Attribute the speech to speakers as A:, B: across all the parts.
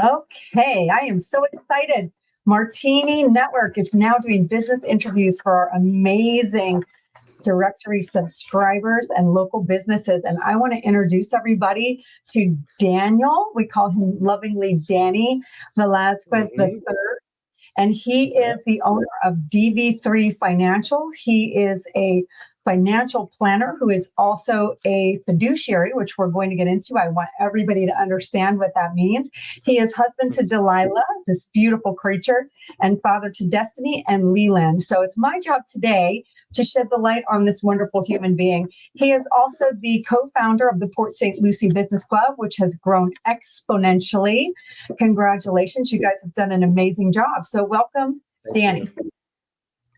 A: Okay, I am so excited. Martini Network is now doing business interviews for our amazing directory subscribers and local businesses. And I want to introduce everybody to Daniel. We call him lovingly Danny Velazquez the third. And he is the owner of DV3 Financial. He is a financial planner who is also a fiduciary, which we're going to get into. I want everybody to understand what that means. He is husband to Delilah, this beautiful creature, and father to Destiny and Leland. So it's my job today to shed the light on this wonderful human being. He is also the co-founder of the Port St. Lucie Business Club, which has grown exponentially. Congratulations. You guys have done an amazing job. So welcome, Danny.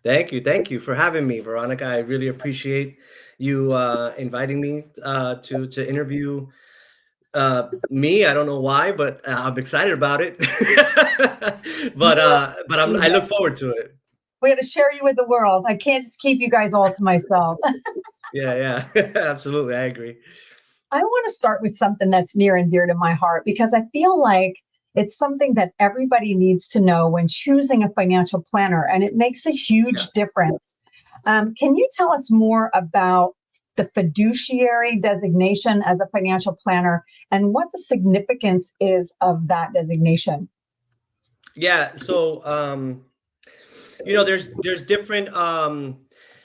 B: Thank you for having me, Veronica. I really appreciate you inviting me to interview me. I don't know why, but I'm excited about it. I look forward to it.
A: We had to share you with the world. I can't just keep you guys all to myself.
B: Yeah, absolutely. I agree.
A: I want to start with something that's near and dear to my heart because I feel like it's something that everybody needs to know when choosing a financial planner, and it makes a huge difference. Can you tell us more about the fiduciary designation as a financial planner and what the significance is of that designation?
B: Yeah, so there's different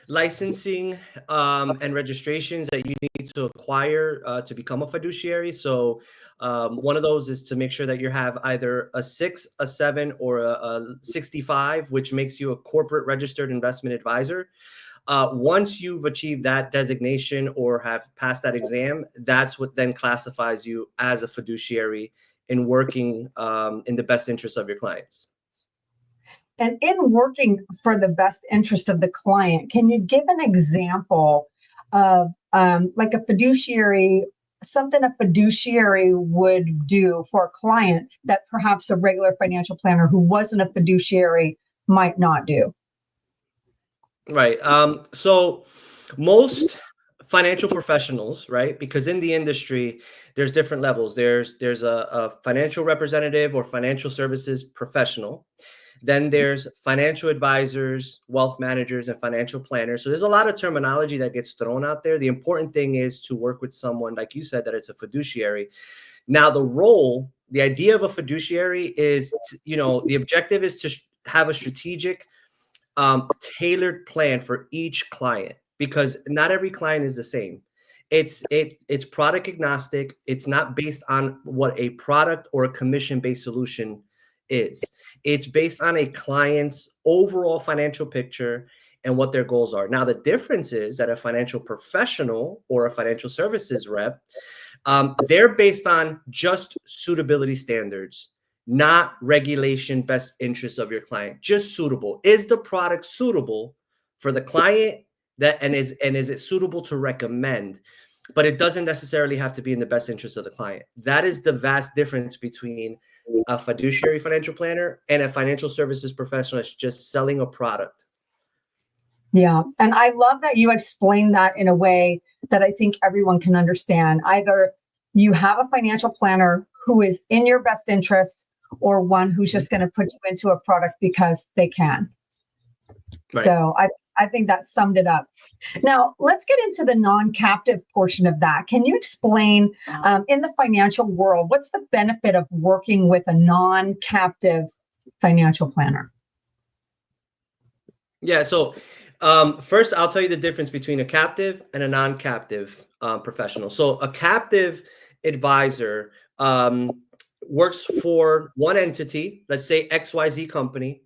B: licensing and registrations that you need to acquire to become a fiduciary. So one of those is to make sure that you have either a 6, a 7, or a 65, which makes you a corporate registered investment advisor. Once you've achieved that designation or have passed that exam, that's what then classifies you as a fiduciary in working in the best interest of your clients.
A: And in working for the best interest of the client, can you give an example of like a fiduciary, something a fiduciary would do for a client that perhaps a regular financial planner who wasn't a fiduciary might not do?
B: Right. So most financial professionals, right? Because in the industry, there's different levels. There's a financial representative or financial services professional. Then there's financial advisors, wealth managers, and financial planners. So there's a lot of terminology that gets thrown out there. The important thing is to work with someone, like you said, that it's a fiduciary. Now, the idea of a fiduciary is, the objective is to have a strategic, tailored plan for each client, because not every client is the same. It's product agnostic. It's not based on what a product or a commission-based solution is. It's based on a client's overall financial picture and what their goals are. Now, the difference is that a financial professional or a financial services rep, they're based on just suitability standards, not regulation, best interests of your client, just suitable. Is the product suitable for the client and is it suitable to recommend? But it doesn't necessarily have to be in the best interest of the client. That is the vast difference between a fiduciary financial planner and a financial services professional that's just selling a product.
A: Yeah. And I love that you explain that in a way that I think everyone can understand. Either you have a financial planner who is in your best interest, or one who's just going to put you into a product because they can. Right. So I think that summed it up. Now, let's get into the non-captive portion of that. Can you explain in the financial world, what's the benefit of working with a non-captive financial planner?
B: Yeah, so first, I'll tell you the difference between a captive and a non-captive professional. So a captive advisor works for one entity, let's say XYZ company.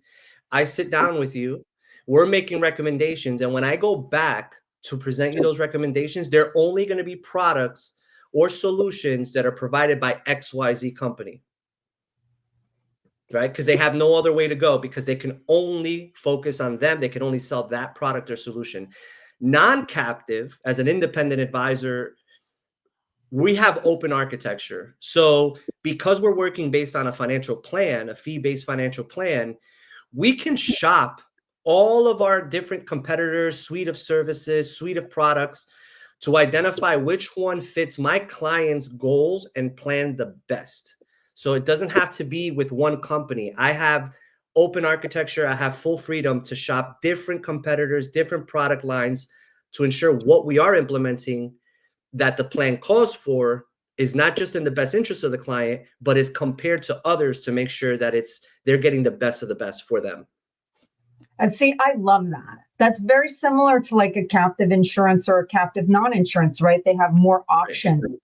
B: I sit down with you. We're making recommendations. And when I go back to present you those recommendations, they're only going to be products or solutions that are provided by XYZ company, right? Because they have no other way to go, because they can only focus on them. They can only sell that product or solution. Non-captive, as an independent advisor, we have open architecture. So because we're working based on a financial plan, a fee-based financial plan, we can shop all of our different competitors, suite of services, suite of products to identify which one fits my client's goals and plan the best. So it doesn't have to be with one company. I have open architecture. I have full freedom to shop different competitors, different product lines to ensure what we are implementing that the plan calls for is not just in the best interest of the client, but is compared to others to make sure that they're getting the best of the best for them.
A: And see, I love that. That's very similar to like a captive insurance or a captive non-insurance, right? They have more options. Right.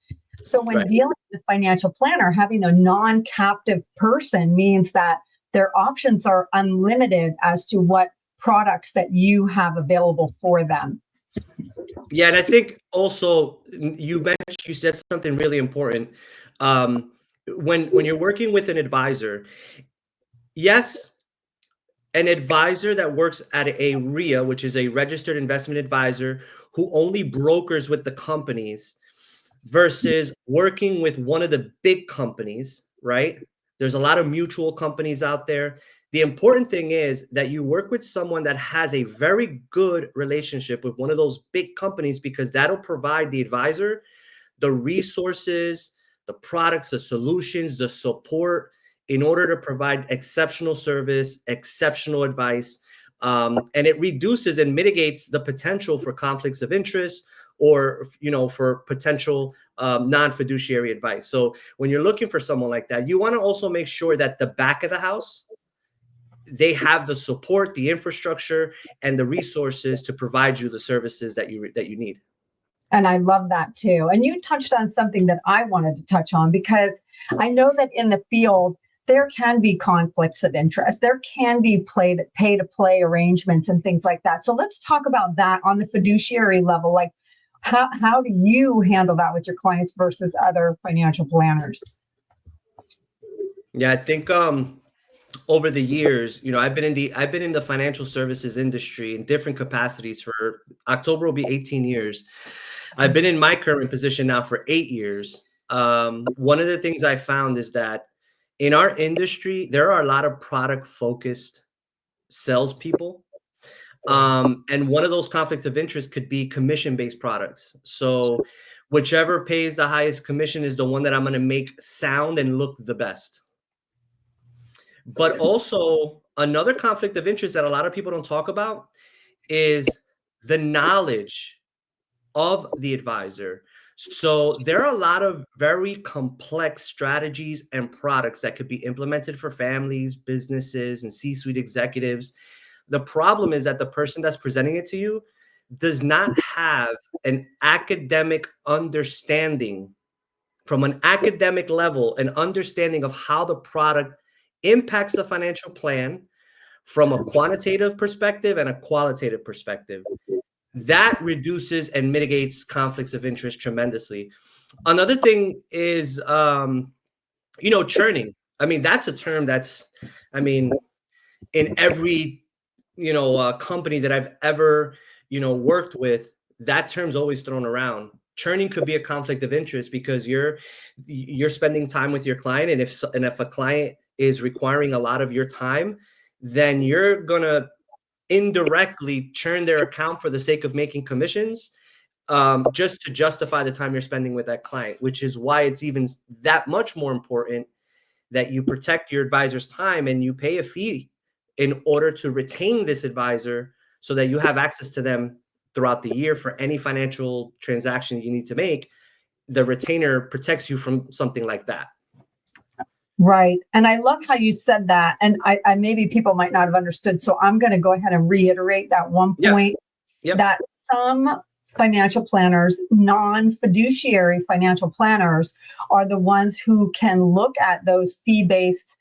A: So when dealing with a financial planner, having a non-captive person means that their options are unlimited as to what products that you have available for them.
B: Yeah, and I think also you said something really important. When you're working with an advisor, yes, an advisor that works at a RIA, which is a registered investment advisor who only brokers with the companies, versus working with one of the big companies, right? There's a lot of mutual companies out there. The important thing is that you work with someone that has a very good relationship with one of those big companies, because that'll provide the advisor the resources, the products, the solutions, the support in order to provide exceptional service, exceptional advice. And it reduces and mitigates the potential for conflicts of interest or, for potential non-fiduciary advice. So when you're looking for someone like that, you want to also make sure that the back of the house, they have the support, the infrastructure, and the resources to provide you the services that you need.
A: And I love that too. And you touched on something that I wanted to touch on, because I know that in the field, there can be conflicts of interest. There can be pay to play arrangements and things like that. So let's talk about that on the fiduciary level. Like, how do you handle that with your clients versus other financial planners?
B: Yeah, I think over the years, I've been in the financial services industry in different capacities for October will be 18 years. I've been in my current position now for 8 years. One of the things I found is that in our industry, there are a lot of product focused salespeople. And one of those conflicts of interest could be commission based products. So whichever pays the highest commission is the one that I'm going to make sound and look the best. But also another conflict of interest that a lot of people don't talk about is the knowledge of the advisor. So there are a lot of very complex strategies and products that could be implemented for families, businesses, and C-suite executives. The problem is that the person that's presenting it to you does not have an academic understanding, from an academic level, an understanding of how the product impacts the financial plan from a quantitative perspective and a qualitative perspective. That reduces and mitigates conflicts of interest tremendously. Another thing is, churning. I mean, that's a term that's, in every, company that I've ever, worked with, that term's always thrown around. Churning could be a conflict of interest because you're spending time with your client. And if a client is requiring a lot of your time, then you're going to indirectly churn their account for the sake of making commissions, just to justify the time you're spending with that client, which is why it's even that much more important that you protect your advisor's time and you pay a fee in order to retain this advisor so that you have access to them throughout the year for any financial transaction you need to make. The retainer protects you from something like that.
A: Right. And I love how you said that. And I maybe people might not have understood. So I'm going to go ahead and reiterate that one point. Yep. That some financial planners, non-fiduciary financial planners, are the ones who can look at those fee-based,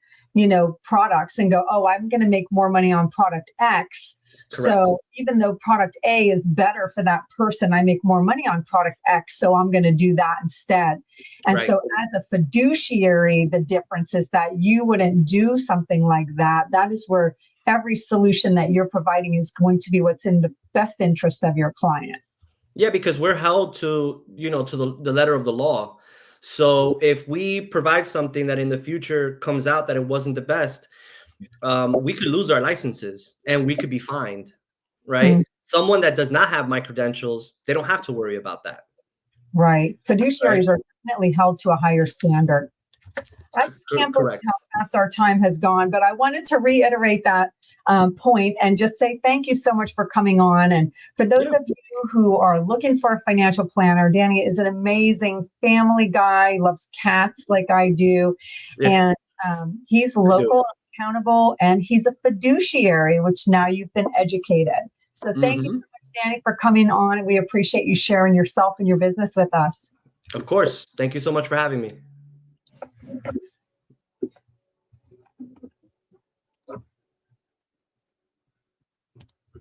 A: products and go, oh, I'm going to make more money on product X. Correct. So even though product A is better for that person, I make more money on product X. So I'm going to do that instead. And right. So as a fiduciary, the difference is that you wouldn't do something like that. That is where every solution that you're providing is going to be what's in the best interest of your client.
B: Yeah, because we're held to, to the letter of the law. So if we provide something that in the future comes out that it wasn't the best, we could lose our licenses and we could be fined, right? Mm-hmm. Someone that does not have my credentials, they don't have to worry about that.
A: Right. Fiduciaries are definitely held to a higher standard. I just can't believe
B: Correct.
A: how fast our time has gone, but I wanted to reiterate that point and just say thank you so much for coming on. And for those
B: Yeah.
A: of you who are looking for a financial planner, Danny is an amazing family guy, loves cats like I do.
B: Yeah.
A: And he's
B: I do.
A: local, accountable, and he's a fiduciary, which now you've been educated. So thank you so
B: Mhm.
A: much, Danny, for coming on. We appreciate you sharing yourself and your business with us.
B: Of course. Thank you so much for having me.